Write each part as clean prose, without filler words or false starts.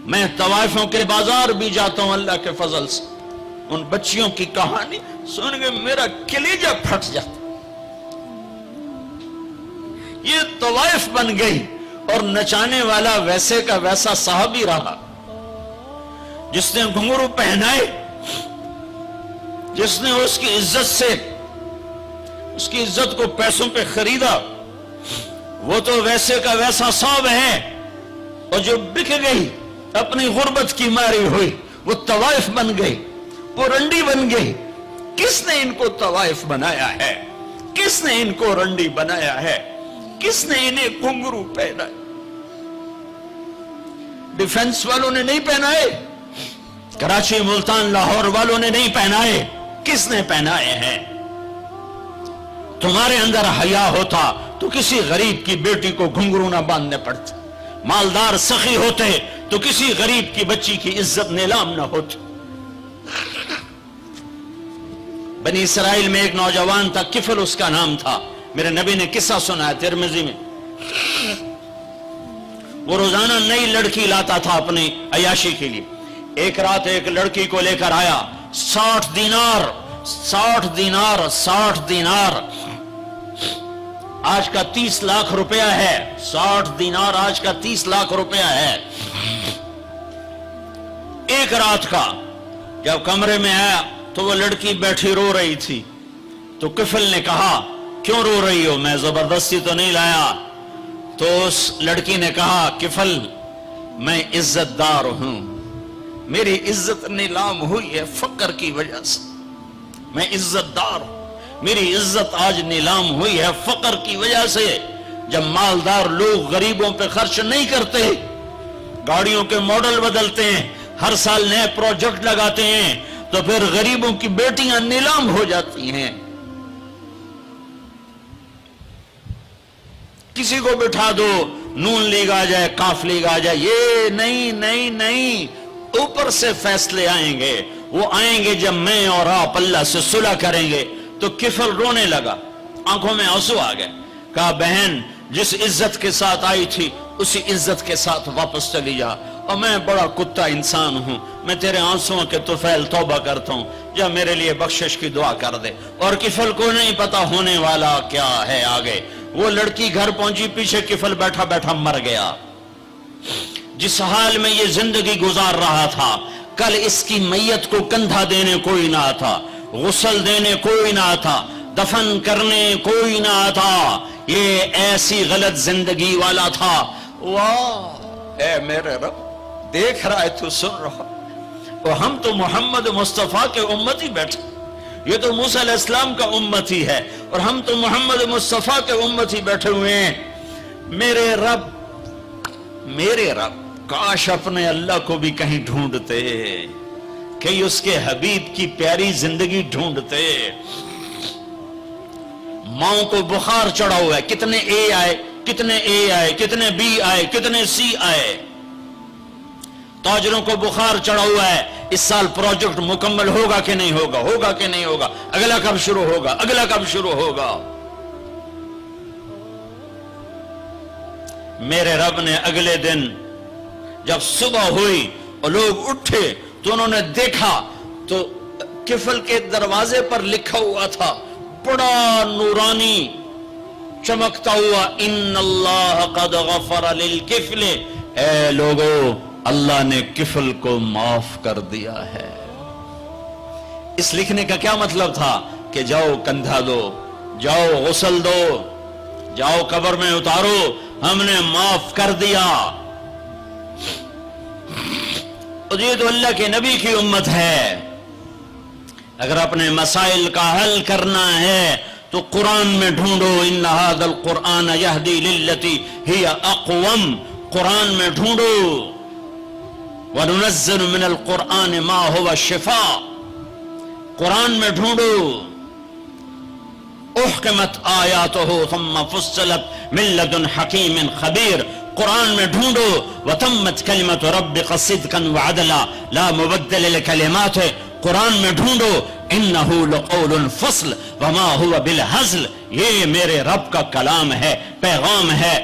میں طوائفوں کے بازار بھی جاتا ہوں اللہ کے فضل سے، ان بچیوں کی کہانی سن کے میرا کلیجہ پھٹ جاتا۔ یہ طوائف بن گئی، اور نچانے والا ویسے کا ویسا صحابی رہا، جس نے گھنگرو پہنائے، جس نے اس کی عزت سے اس کی عزت کو پیسوں پہ خریدا، وہ تو ویسے کا ویسا صاحب ہے۔ اور جو بک گئی، اپنی غربت کی ماری ہوئی، وہ طوائف بن گئی، وہ رنڈی بن گئی۔ کس نے ان کو طوائف بنایا ہے؟ کس نے ان کو رنڈی بنایا ہے؟ کس نے انہیں گھنگرو پہنا؟ ڈیفنس والوں نے نہیں پہنائے، کراچی ملتان لاہور والوں نے نہیں پہنائے، کس نے پہنائے ہیں؟ تمہارے اندر حیا ہوتا تو کسی غریب کی بیٹی کو گھنگرو نہ باندھنے پڑتے، مالدار سخی ہوتے تو کسی غریب کی بچی کی عزت نیلام نہ ہوتی۔ بنی اسرائیل میں ایک نوجوان تھا، کفل اس کا نام تھا، میرے نبی نے قصہ سنا ہے ترمذی میں۔ وہ روزانہ نئی لڑکی لاتا تھا اپنی عیاشی کے لیے۔ ایک رات ایک لڑکی کو لے کر آیا، 60 دینار آج کا 30 لاکھ روپیہ ہے، 60 دینار آج کا 30 لاکھ روپیہ ہے، ایک رات کا۔ جب کمرے میں آیا تو وہ لڑکی بیٹھی رو رہی تھی، تو کفل نے کہا کیوں رو رہی ہو؟ میں زبردستی تو نہیں لایا۔ تو اس لڑکی نے کہا کفل میں عزت دار ہوں، میری عزت نیلام ہوئی ہے فقر کی وجہ سے، میں عزت دار ہوں، میری عزت آج نیلام ہوئی ہے فقر کی وجہ سے۔ جب مالدار لوگ غریبوں پہ خرچ نہیں کرتے، گاڑیوں کے ماڈل بدلتے ہیں، ہر سال نئے پروجیکٹ لگاتے ہیں، تو پھر غریبوں کی بیٹیاں نیلام ہو جاتی ہیں۔ کسی کو بٹھا دو، نون لیگ آ جائے، کاف لیگ آ جائے، یہ نہیں، اوپر سے فیصلے آئیں گے۔ وہ آئیں گے جب میں اور آپ اللہ سے صلح کریں گے۔ تو کفل رونے لگا، آنکھوں میں آنسو آ گئے۔ کہا بہن جس عزت کے ساتھ آئی تھی اسی عزت کے ساتھ واپس چلی جا، اور میں بڑا کتا انسان ہوں، میں تیرے آنسوؤں کے طفیل توبہ کرتا ہوں، جا میرے لیے بخشش کی دعا کر دے۔ اور کفل کو نہیں پتا ہونے والا کیا ہے آگے۔ وہ لڑکی گھر پہنچی، پیچھے کفل بیٹھا بیٹھا مر گیا۔ جس حال میں یہ زندگی گزار رہا تھا، کل اس کی میت کو کندھا دینے کوئی نہ آتا، غسل دینے کوئی نہ آتا، دفن کرنے کوئی نہ آتا۔ یہ ایسی غلط زندگی والا تھا۔ واہ اے میرے رب، دیکھ رہا ہے تو سن رہا، اور ہم تو محمد مصطفیٰ کے امتی بیٹھے، یہ تو موسیٰ علیہ السلام کا امتی ہے، اور ہم تو محمد مصطفیٰ کے امتی بیٹھے ہوئے ہیں۔ میرے رب کاش اپنے اللہ کو بھی کہیں ڈھونڈتے، کہیں اس کے حبیب کی پیاری زندگی ڈھونڈتے۔ ماؤں کو بخار چڑھا ہوا ہے، کتنے اے آئے، کتنے بی آئے، کتنے سی آئے۔ تاجروں کو بخار چڑھا ہوا ہے، اس سال پروجیکٹ مکمل ہوگا کہ نہیں ہوگا، اگلا کب شروع ہوگا۔ میرے رب نے اگلے دن جب صبح ہوئی اور لوگ اٹھے تو انہوں نے دیکھا تو کفل کے دروازے پر لکھا ہوا تھا بڑا نورانی چمکتا ہوا، ان اللہ قد غفر للکفل، اے لوگو اللہ نے کفل کو معاف کر دیا ہے۔ اس لکھنے کا کیا مطلب تھا کہ جاؤ کندھا دو، جاؤ غسل دو، جاؤ قبر میں اتارو، ہم نے معاف کر دیا۔ اور یہ تو اللہ کے نبی کی امت ہے۔ اگر اپنے مسائل کا حل کرنا ہے تو قرآن میں ڈھونڈو، ان ھذا القرآن یہدی للتی ہی اقوم، قرآن میں ڈھونڈو۔ وَنُنَزِّلُ مِنَ الْقُرْآنِ مَا هُوَ شِفَاء، قرآن میں ڈھونڈو۔ احکمت آیاتہ ثم فصلت من لدن حکیم خبیر، قرآن میں ڈھونڈو۔ وَتَمَّتْ كَلِمَةُ رَبِّكَ صِدْقًا وَعَدْلًا لَا مُبَدِّلَ لِكَلِمَاتِهِ، قرآن میں ڈھونڈو۔ إِنَّهُ لَقَوْلٌ فَصْلٌ وَمَا هُوَ بِالْهَزْلِ، یہ میرے رب کا کلام ہے، پیغام ہے۔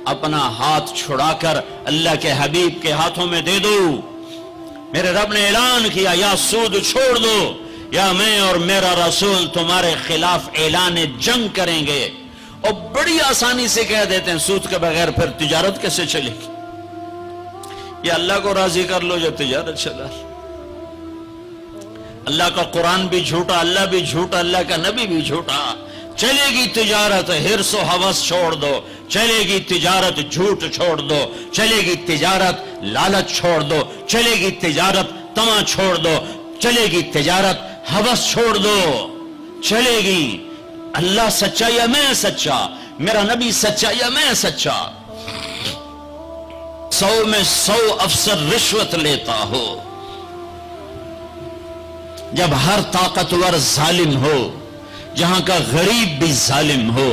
اپنا ہاتھ چھڑا کر اللہ کے حبیب کے ہاتھوں میں دے دو. میرے رب نے اعلان کیا یا سود چھوڑ دو یا میں اور میرا رسول تمہارے خلاف اعلان جنگ کریں گے. اور بڑی آسانی سے کہہ دیتے ہیں سود کے بغیر پھر تجارت کیسے چلے گی؟ یا اللہ کو راضی کر لو جو تجارت چلا. اللہ کا قرآن بھی جھوٹا، اللہ بھی جھوٹا، اللہ کا نبی بھی جھوٹا. چلے گی تجارت حرص و ہوس چھوڑ دو، چلے گی تجارت جھوٹ چھوڑ دو، چلے گی تجارت لالچ چھوڑ دو، چلے گی تجارت طمع چھوڑ دو، چلے گی تجارت ہوس چھوڑ دو. چلے گی. اللہ سچا یا میں سچا، میرا نبی سچا یا میں سچا. 100 میں 100 افسر رشوت لیتا ہو، جب ہر طاقتور ظالم ہو، جہاں کا غریب بھی ظالم ہو،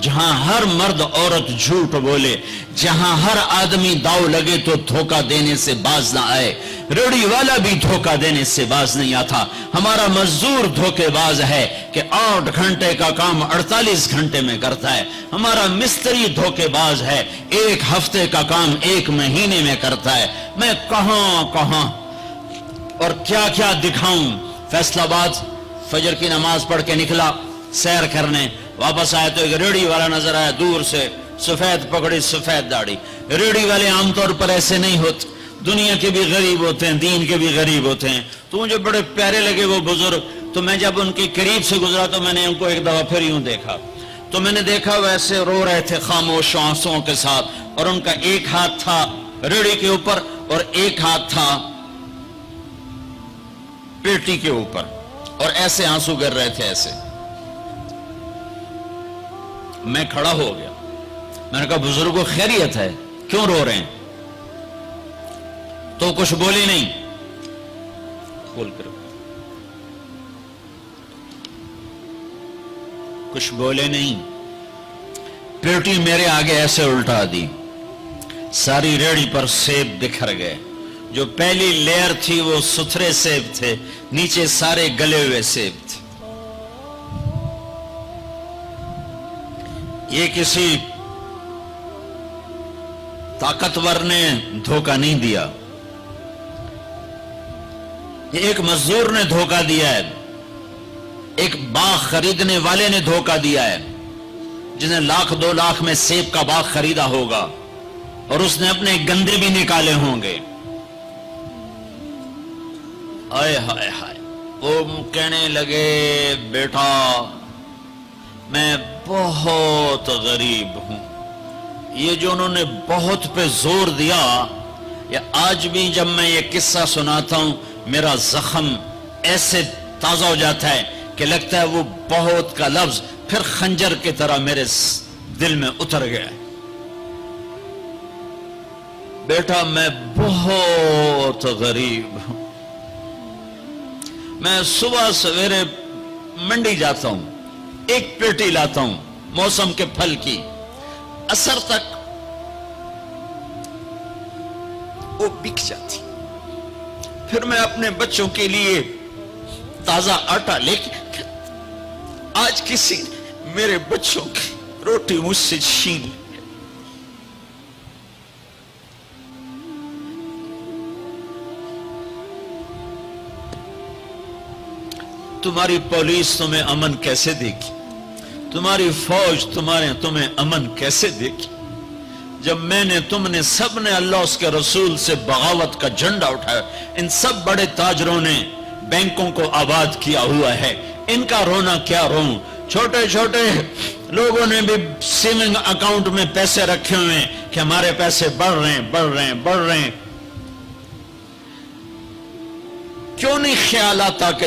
جہاں ہر مرد عورت جھوٹ بولے، جہاں ہر آدمی داؤ لگے تو دھوکہ دینے سے باز نہ آئے. ریڑھی والا بھی دھوکہ دینے سے باز نہیں آتا. ہمارا مزدور دھوکے باز ہے کہ 8 گھنٹے کا کام 48 گھنٹے میں کرتا ہے. ہمارا مستری دھوکے باز ہے، 1 ہفتے کا کام 1 مہینے میں کرتا ہے. میں کہاں اور کیا کیا دکھاؤں. فیصل آباد فجر کی نماز پڑھ کے نکلا سیر کرنے، واپس آیا تو ایک ریڑھی والا نظر آیا دور سے، سفید پگڑی سفید داڑھی. ریڑھی والے عام طور پر ایسے نہیں ہوتے، دنیا کے بھی غریب ہوتے ہیں، دین کے بھی غریب ہوتے ہیں. تو مجھے بڑے پیارے لگے وہ بزرگ. تو میں جب ان کے قریب سے گزرا تو میں نے ان کو ایک دفعہ پھر یوں دیکھا، تو میں نے دیکھا ویسے رو رہے تھے خاموش آنسوؤں کے ساتھ، اور ان کا ایک ہاتھ تھا ریڑھی کے اوپر اور ایک ہاتھ تھا پیٹی کے اوپر، اور ایسے آنسو گر رہے تھے ایسے. میں کھڑا ہو گیا، میں نے کہا بزرگوں خیریت ہے، کیوں رو رہے ہیں؟ تو کچھ بولی نہیں. کھول کر کچھ بولے نہیں. پیٹی میرے آگے ایسے الٹا دی، ساری ریڑھی پر سیب بکھر گئے. جو پہلی لیئر تھی وہ ستھرے سیب تھے، نیچے سارے گلے ہوئے سیب تھے. یہ کسی طاقتور نے دھوکہ نہیں دیا، یہ ایک مزدور نے دھوکہ دیا ہے، ایک باغ خریدنے والے نے دھوکہ دیا ہے، جس نے 1,00,000 2 لاکھ میں سیب کا باغ خریدا ہوگا اور اس نے اپنے گندے بھی نکالے ہوں گے. آئے ہائے ہائے. وہ کہنے لگے بیٹا میں بہت غریب ہوں. یہ جو انہوں نے بہت پہ زور دیا، یا آج بھی جب میں یہ قصہ سناتا ہوں میرا زخم ایسے تازہ ہو جاتا ہے کہ لگتا ہے وہ بہت کا لفظ پھر خنجر کی طرح میرے دل میں اتر گیا. بیٹا میں بہت غریب ہوں، میں صبح سویرے منڈی جاتا ہوں، ایک پیٹی لاتا ہوں موسم کے پھل کی، عصر تک وہ بک جاتی. پھر میں اپنے بچوں کے لیے تازہ آٹا لے کے، آج کسی میرے بچوں کی روٹی مجھ سے چھین لی. تمہاری پولیس تمہیں امن کیسے دے گی؟ تمہاری فوج تمہیں امن کیسے دے گی؟ جب میں نے تم نے سب نے اللہ اس کے رسول سے بغاوت کا جھنڈا اٹھایا. ان سب بڑے تاجروں نے بینکوں کو آباد کیا ہوا ہے، ان کا رونا کیا روں. چھوٹے چھوٹے لوگوں نے بھی سیونگ اکاؤنٹ میں پیسے رکھے ہوئے ہیں کہ ہمارے پیسے بڑھ رہے ہیں. کیوں نہیں خیال آتا کہ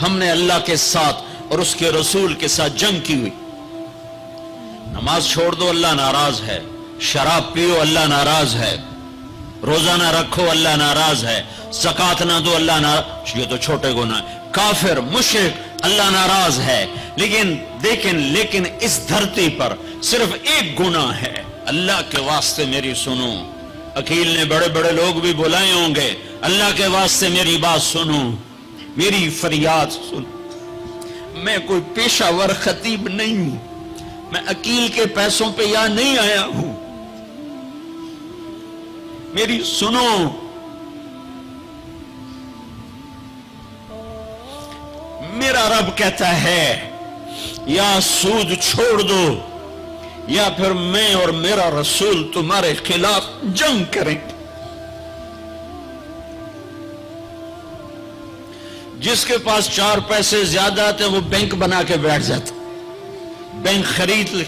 ہم نے اللہ کے ساتھ اور اس کے رسول کے ساتھ جنگ کی ہوئی؟ نماز چھوڑ دو اللہ ناراض ہے، شراب پیو اللہ ناراض ہے، روزہ نہ رکھو اللہ ناراض ہے، زکات نہ دو اللہ ناراض. یہ تو چھوٹے گناہ. کافر مشرک اللہ ناراض ہے. لیکن اس دھرتی پر صرف ایک گناہ ہے. اللہ کے واسطے میری سنو. عقیل نے بڑے بڑے لوگ بھی بلائے ہوں گے، اللہ کے واسطے میری بات سنو، میری فریاد سن. میں کوئی پیشہ ور خطیب نہیں ہوں، میں عقیل کے پیسوں پہ یہاں نہیں آیا ہوں. میری سنو، میرا رب کہتا ہے یا سود چھوڑ دو یا پھر میں اور میرا رسول تمہارے خلاف جنگ کریں گے۔ جس کے پاس 4 پیسے زیادہ آتے وہ بینک بنا کے بیٹھ جاتا، بینک خرید لے۔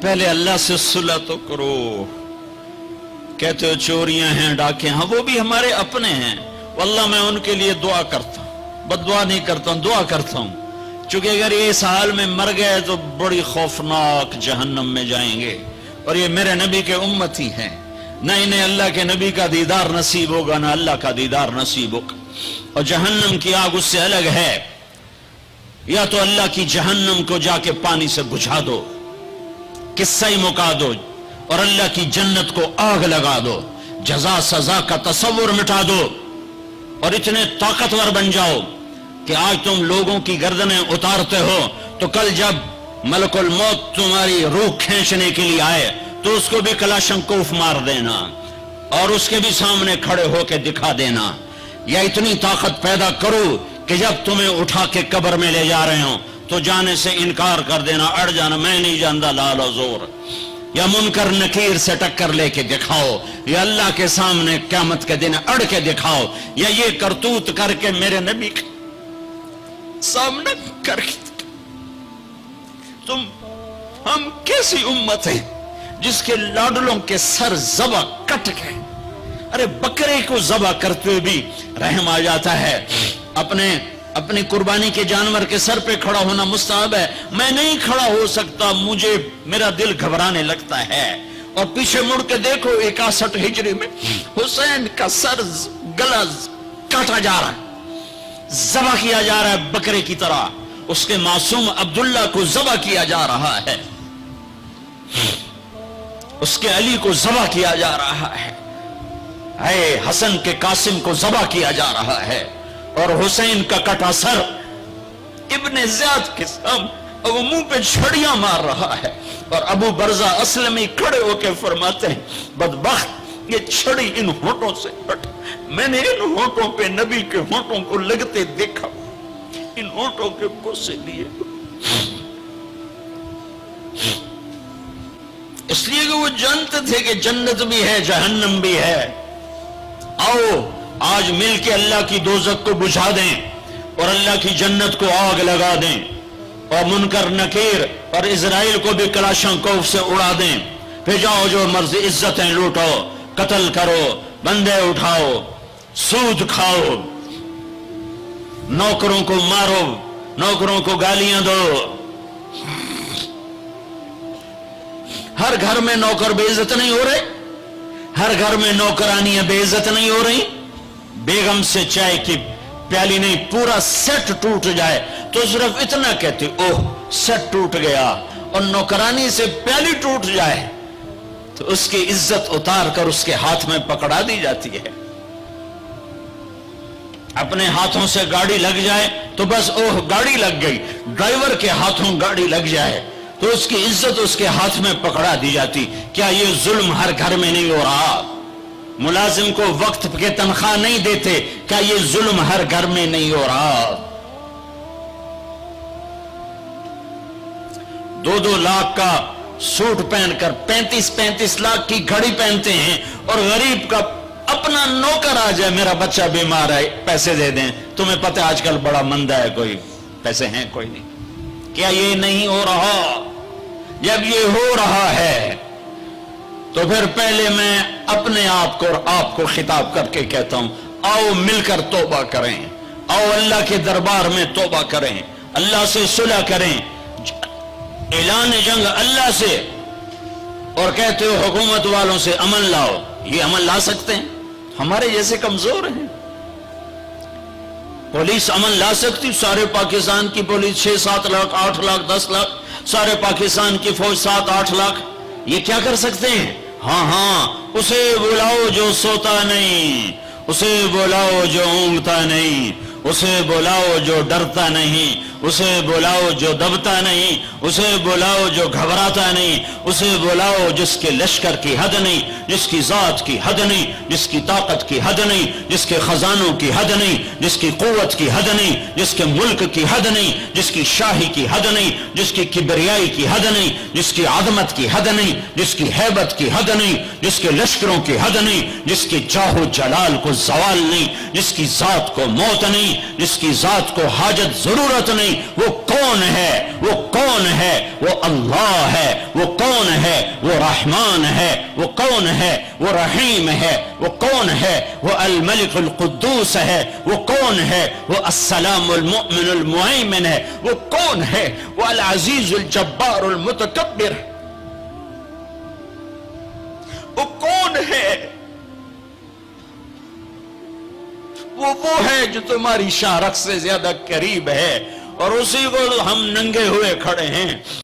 پہلے اللہ سے صلح تو کرو۔ کہتے ہو چوریاں ہیں، ڈاکے ہیں، وہ بھی ہمارے اپنے ہیں، واللہ میں ان کے لیے دعا کرتا ہوں، بد دعا نہیں کرتا ہوں، دعا کرتا ہوں، چونکہ اگر یہ اس حال میں مر گئے تو بڑی خوفناک جہنم میں جائیں گے، اور یہ میرے نبی کے امتی ہیں، نہ انہیں اللہ کے نبی کا دیدار نصیب ہوگا نہ اللہ کا دیدار نصیب ہوگا، اور جہنم کی آگ اس سے الگ ہے۔ یا تو اللہ کی جہنم کو جا کے پانی سے بجھا دو، قصہ ہی مکا دو، اور اللہ کی جنت کو آگ لگا دو، جزا سزا کا تصور مٹا دو، اور اتنے طاقتور بن جاؤ کہ آج تم لوگوں کی گردنیں اتارتے ہو تو کل جب ملک الموت تمہاری روح کھینچنے کے لیے آئے تو اس کو بھی کلاشنکوف مار دینا اور اس کے بھی سامنے کھڑے ہو کے دکھا دینا، یا اتنی طاقت پیدا کرو کہ جب تمہیں اٹھا کے قبر میں لے جا رہے ہوں تو جانے سے انکار کر دینا، اڑ جانا، میں نہیں جانتا لال و زور، یا منکر نکیر سے ٹکر لے کے دکھاؤ، یا اللہ کے سامنے قیامت کے دن اڑ کے دکھاؤ، یا یہ کرتوت کر کے میرے نبی کے سامنے کر کے ہم کیسی امت ہیں جس کے لاڈلوں کے سر ذبح کٹ گئے؟ ارے بکرے کو ذبح کرتے ہوئے بھی رحم آ جاتا ہے۔ اپنی قربانی کے جانور کے سر پہ کھڑا ہونا مستحب ہے، میں نہیں کھڑا ہو سکتا، مجھے میرا دل گھبرانے لگتا ہے۔ اور پیچھے مڑ کے دیکھو 61 ہجری میں حسین کا سر گلا کاٹا جا رہا ہے، ذبح کیا جا رہا ہے بکرے کی طرح، اس کے معصوم عبداللہ کو ذبح کیا جا رہا ہے، اس کے علی کو ذبح کیا جا رہا ہے، اے حسن کے قاسم کو ذبح کیا جا رہا ہے، اور حسین کا کٹا سر ابن زیاد کے سامنے وہ منہ پہ چھڑیاں مار رہا ہے، اور ابو برزہ اسلمی کھڑے ہو کے فرماتے ہیں بدبخت یہ چھڑی ان ہونٹوں سے ہٹ، میں نے ان ہونٹوں پہ نبی کے ہونٹوں کو لگتے دیکھا، ان ہونٹوں کے بوسے لیے، اس لیے کہ وہ جانتے تھے کہ جنت بھی ہے جہنم بھی ہے۔ آؤ آج مل کے اللہ کی دوزخ کو بجھا دیں اور اللہ کی جنت کو آگ لگا دیں، اور منکر نکیر اور اسرائیل کو بھی کلاشنکوف سے اڑا دیں، پھر جاؤ جو مرضی عزتیں لوٹو، قتل کرو، بندے اٹھاؤ، سود کھاؤ، نوکروں کو مارو، نوکروں کو گالیاں دو۔ ہر گھر میں نوکر بے عزت نہیں ہو رہے، ہر گھر میں نوکرانیاں بے عزت نہیں ہو رہی، بیگم سے چائے کی پیالی نہیں پورا سیٹ ٹوٹ جائے تو صرف اتنا کہتے اوہ سیٹ ٹوٹ گیا، اور نوکرانی سے پیالی ٹوٹ جائے تو اس کی عزت اتار کر اس کے ہاتھ میں پکڑا دی جاتی ہے۔ اپنے ہاتھوں سے گاڑی لگ جائے تو بس اوہ گاڑی لگ گئی، ڈرائیور کے ہاتھوں گاڑی لگ جائے تو اس کی عزت اس کے ہاتھ میں پکڑا دی جاتی۔ کیا یہ ظلم ہر گھر میں نہیں ہو رہا؟ ملازم کو وقت کے تنخواہ نہیں دیتے، کیا یہ ظلم ہر گھر میں نہیں ہو رہا؟ 2-2 لاکھ کا سوٹ پہن کر 35 لاکھ کی گھڑی پہنتے ہیں، اور غریب کا اپنا نوکر آ جائے میرا بچہ بیمار ہے پیسے دے دیں، تمہیں پتہ آج کل بڑا مندہ ہے، کوئی پیسے ہیں کوئی نہیں۔ کیا یہ نہیں ہو رہا؟ جب یہ ہو رہا ہے تو پھر پہلے میں اپنے آپ کو اور آپ کو خطاب کر کے کہتا ہوں آؤ مل کر توبہ کریں، آؤ اللہ کے دربار میں توبہ کریں، اللہ سے صلح کریں، اعلان جنگ اللہ سے، اور کہتے ہو حکومت والوں سے امن لاؤ، یہ امن لا سکتے ہیں؟ ہمارے جیسے کمزور ہیں۔ پولیس امن لا سکتی؟ سارے پاکستان کی پولیس 6-7 لاکھ 8 لاکھ 10 لاکھ، سارے پاکستان کی فوج 7-8 لاکھ، یہ کیا کر سکتے ہیں؟ ہاں اسے بلاؤ جو سوتا نہیں، اسے بلاؤ جو اونگتا نہیں، اسے بلاؤ جو ڈرتا نہیں، اسے بلاؤ جو دبتا نہیں، اسے بلاؤ جو گھبراتا نہیں، اسے بلاؤ جس کے لشکر کی حد نہیں، جس کی ذات کی حد نہیں، جس کی طاقت کی حد نہیں، جس کے خزانوں کی حد نہیں، جس کی قوت کی حد نہیں، جس کے ملک کی حد نہیں، جس کی شاہی کی حد نہیں، جس کی کبریائی کی حد نہیں، جس کی عظمت کی حد نہیں، جس کی ہیبت کی حد نہیں، جس کے لشکروں کی حد نہیں، جس کی جاہ و جلال کو زوال نہیں، جس کی ذات کو موت نہیں، جس کی ذات کو حاجت ضرورت نہیں۔ وہ کون ہے؟ وہ کون ہے؟ وہ اللہ ہے۔ وہ کون ہے؟ وہ رحمان ہے۔ وہ کون ہے؟ وہ رحیم ہے۔ وہ کون ہے؟ وہ الملک القدوس ہے۔ وہ کون ہے؟ وہ السلام المؤمن المہیمن ہے۔ وہ کون ہے؟ وہ العزیز الجبار المتکبر۔ وہ کون ہے؟ وہ ہے جو تمہاری شارخ سے زیادہ قریب ہے، اور اسی کو ہم ننگے ہوئے کھڑے ہیں۔